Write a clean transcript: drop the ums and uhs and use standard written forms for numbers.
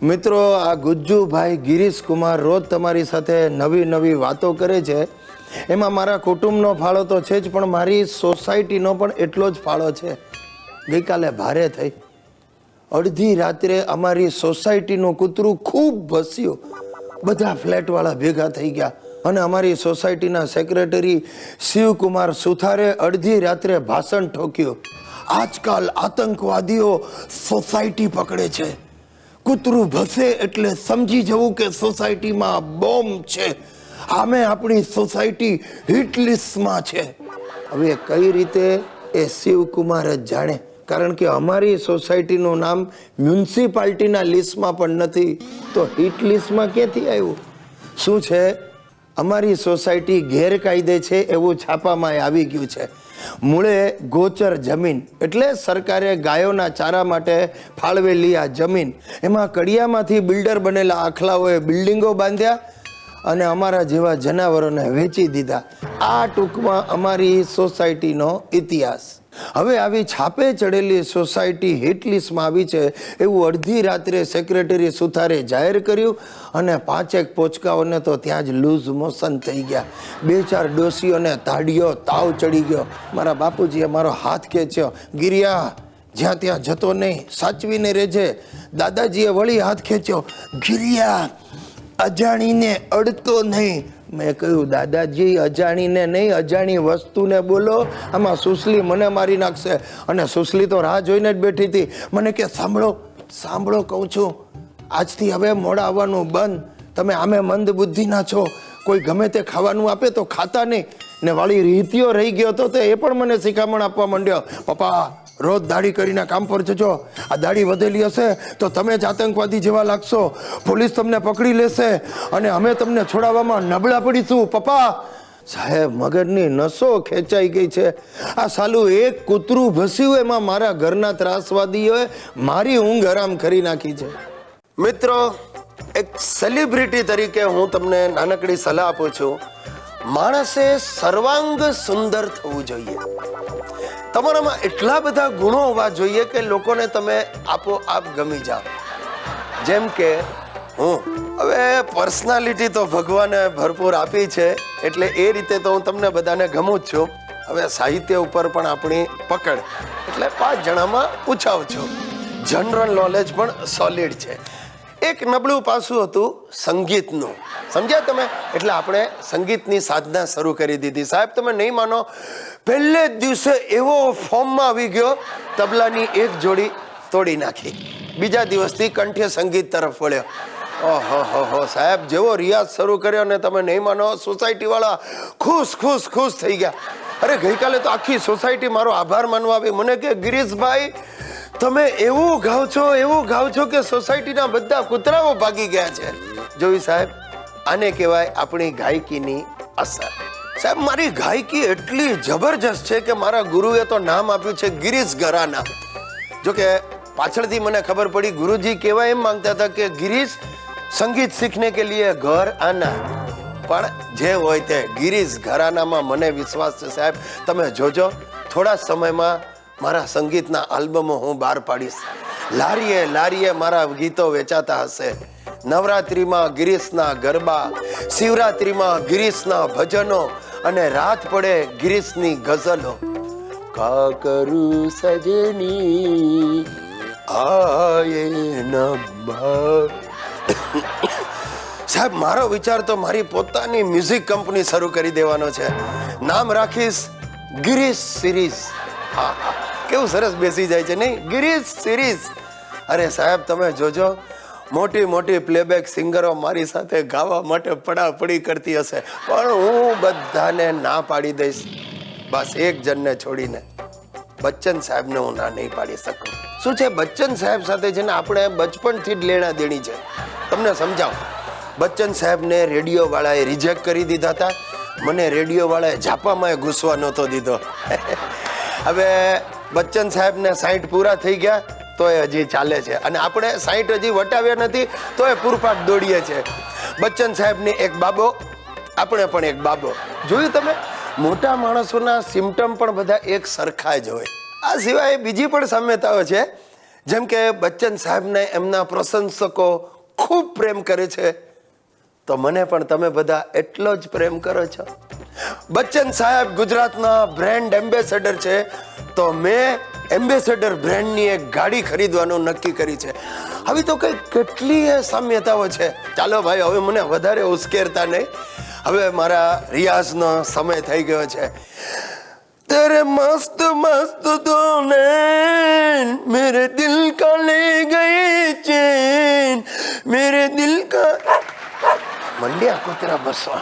મિત્રો, આ ગુજ્જુભાઈ ગિરીશ કુમાર રોજ તમારી સાથે નવી નવી વાતો કરે છે. એમાં મારા કુટુંબનો ફાળો તો છે જ, પણ મારી સોસાયટીનો પણ એટલો જ ફાળો છે. ગઈકાલે ભારે થઈ. અડધી રાત્રે અમારી સોસાયટીનું કૂતરું ખૂબ ભસ્યું. બધા ફ્લેટવાળા ભેગા થઈ ગયા અને અમારી સોસાયટીના સેક્રેટરી શિવકુમાર સુથારે અડધી રાત્રે ભાષણ ઠોક્યું. આજકાલ આતંકવાદીઓ સોસાયટી પકડે છે. કૂતરું ભસે એટલે સમજી જવું કે સોસાયટીમાં બોમ્બ છે. આમે આપણી સોસાયટી હિટ લિસ્ટમાં છે. હવે કઈ રીતે એ શિવકુમાર જ જાણે, કારણ કે અમારી સોસાયટીનું નામ મ્યુનિસિપાલિટીના લિસ્ટમાં પણ નથી, તો હિટ લિસ્ટમાં ક્યાંથી આવ્યું? શું છે, અમારી સોસાયટી ગેરકાયદે છે એવું છાપામાં આવી ગયું છે. મૂળે ગોચર જમીન એટલે સરકારે ગાયોના ચારા માટે ફાળવેલી આ જમીન, એમાં કડિયામાંથી બિલ્ડર બનેલા આખલાઓએ બિલ્ડિંગો બાંધ્યા અને અમારા જેવા જનાવરોને વેચી દીધા. આ ટૂંકમાં અમારી સોસાયટીનો ઇતિહાસ. હવે આવી છાપે ચડેલી સોસાયટી હિટ લિસ્ટમાં આવી છે એવું અડધી રાત્રે સેક્રેટરી સુથારે જાહેર કર્યું અને 5 પોચકાઓને તો ત્યાં જ લૂઝ મોશન થઈ ગયા. 2-4 ડોસીઓને તાળીઓ તાવ ચડી ગયો. મારા બાપુજીએ મારો હાથ ખેંચ્યો. ગિરિયા, જ્યાં ત્યાં જતો નહીં, સાચવીને રહેજે. દાદાજીએ વળી હાથ ખેંચ્યો. ગિરિયા, અજાણીને અડતો નહીં. મેં કહ્યું, દાદાજી અજાણીને નહીં, અજાણી વસ્તુને બોલો. આમાં સુસલી મને મારી નાખશે. અને સુસલી તો રાહ જોઈને જ બેઠી હતી. મને કે સાંભળો સાંભળો કહું છું, આજથી હવે મોડા આવવાનું બંધ. તમે આમે મંદ બુદ્ધિના છો. કોઈ ગમે તે ખાવાનું આપે તો ખાતા નહીં. ને વાળી રીતિઓ રહી ગયો તો એ પણ મને શિખામણ આપવા માંડ્યો. પપ્પા, રોજ દાઢી કરીને કામ પર જજો. આ દાઢી વધેલી હશે તો તમે જ આતંકવાદી જેવા લાગશો. પોલીસ તમને પકડી લેશે અને અમે તમને છોડાવવામાં નબળા પડીશું. પપ્પા, સાહેબ, મગજની નસો ખેંચાઈ ગઈ છે. આ સાલું એક કૂતરું ભસ્યું, એમાં મારા ઘરના ત્રાસવાદીઓએ મારી ઊંઘ હરામ કરી નાખી છે. મિત્રો, એક સેલિબ્રિટી તરીકે હું તમને નાનકડી સલાહ આપું છું. માણસે સર્વાંગ સુંદર થવું જોઈએ. તમારામાં એટલા બધા ગુણો હોવા જોઈએ કે લોકોને તમે આપોઆપ ગમી જાઓ. જેમ કે હું. હવે પર્સનાલિટી તો ભગવાને ભરપૂર આપી છે, એટલે એ રીતે તો હું તમને બધાને ગમું જ છું. હવે સાહિત્ય ઉપર પણ આપણી પકડ, એટલે 5 જણામાં પૂછાવ છું. જનરલ નોલેજ પણ સોલિડ છે. એક નબળું પાસું હતું સંગીતનું. સમજ્યા તમે? એટલે આપણે સંગીતની સાધના શરૂ કરી દીધી. સાહેબ, તમે નહીં માનો, પહેલે જ દિવસે એવો ફોર્મમાં આવી ગયો, તબલાની એક જોડી તોડી નાખી. બીજા દિવસથી કંઠ્ય સંગીત તરફ વળ્યો. ઓહો સાહેબ, જેવો રિયાઝ શરૂ કર્યો ને તમે નહીં માનો, સોસાયટી વાળા ખુશ થઈ ગયા. અરે ગઈકાલે તો આખી સોસાયટી મારો આભાર માનવા આવી. મને કે ગિરીશભાઈ, તમે એવું ગાવ છો કે સોસાયટીના બધા કૂતરાઓ ભાગી ગયા છે. જોયું સાહેબ, આને કહેવાય આપણી ગાયકીની અસર. સાહેબ, મારી ગાયકી એટલી જબરજસ્ત છે કે મારા ગુરુએ તો નામ આપ્યું છે ગિરીશ ઘરાના. જોકે પાછળથી મને ખબર પડી, ગુરુજી કહેવા એમ માંગતા હતા કે ગિરીશ સંગીત સીખને કે લીએ ઘર આના. પણ જે હોય તે, ગિરીશ ઘરાનામાં મને વિશ્વાસ છે. સાહેબ, તમે જોજો, થોડા સમયમાં મારા સંગીતના આલ્બમો હું બહાર પાડીશ. લારીએ મારા ગીતો વેચાતા હશે. નવરાત્રિમાં ગિરીશના ગરબા, શિવરાત્રિમાં ગિરીશના ભજનો અને રાત પડે ગિરીશની ગઝલો. કા કરું સજની આયે નંબર. સાહેબ, મારો વિચાર તો મારી પોતાની મ્યુઝિક કંપની શરૂ કરી દેવાનો છે. નામ રાખીશ ગિરીશ સિરીઝ. હા, કેવું સરસ બેસી જાય છે નહીં? ગિરીશ સિરીઝ. અરે સાહેબ, તમે જોજો, મોટી પ્લેબેક સિંગરો મારી સાથે ગાવા માટે પડાપડી કરતી હશે, પણ હું બધાને ના પાડી દઈશ. બસ એક જણને છોડીને, બચ્ચન સાહેબને હું ના નહીં પાડી શકું. શું છે, બચ્ચન સાહેબ સાથે છે ને આપણે બચપણથી જ લેણા દેણી છે. તમને સમજાવું. બચ્ચન સાહેબને રેડિયો વાળાએ રિજેક્ટ કરી દીધા હતા. મને રેડિયો વાળાએ ઝાપામાં ઘૂસવા નહોતો દીધો. હવે બચ્ચન સાહેબને 60 પૂરા થઈ ગયા તો એ હજી ચાલે છે, અને આપણે 60 હજી વટાવ્યા નથી તો એ પૂરપાટ દોડીએ છે. બચ્ચન સાહેબને એક બાબો, આપણે પણ એક બાબો. જોયું તમે? મોટા માણસોના સિમ્ટમ પણ બધા એક સરખા જ હોય. આ સિવાય બીજી પણ સામ્યતાઓ છે. જેમ કે બચ્ચન સાહેબને એમના પ્રશંસકો ખૂબ પ્રેમ કરે છે, તો મને પણ તમે બધા એટલો જ પ્રેમ કરો છો. બચ્ચન સાહેબ ગુજરાતના બ્રાન્ડ એમ્બેસેડર છે, તો મેં એમ્બેસેડર બ્રાન્ડની એક ગાડી ખરીદવાનું નક્કી કરી છે. હવે તો કઈ કેટલી સામ્યતાઓ છે. ચાલો ભાઈ, હવે મને વધારે ઉશ્કેરતા નહીં. હવે મારા રિયાઝનો સમય થઈ ગયો છે. तेरे मस्त मस्त दो नैन मेरे दिल का ले गए चैन मेरे दिल का मंडिया कुतरा बसवा.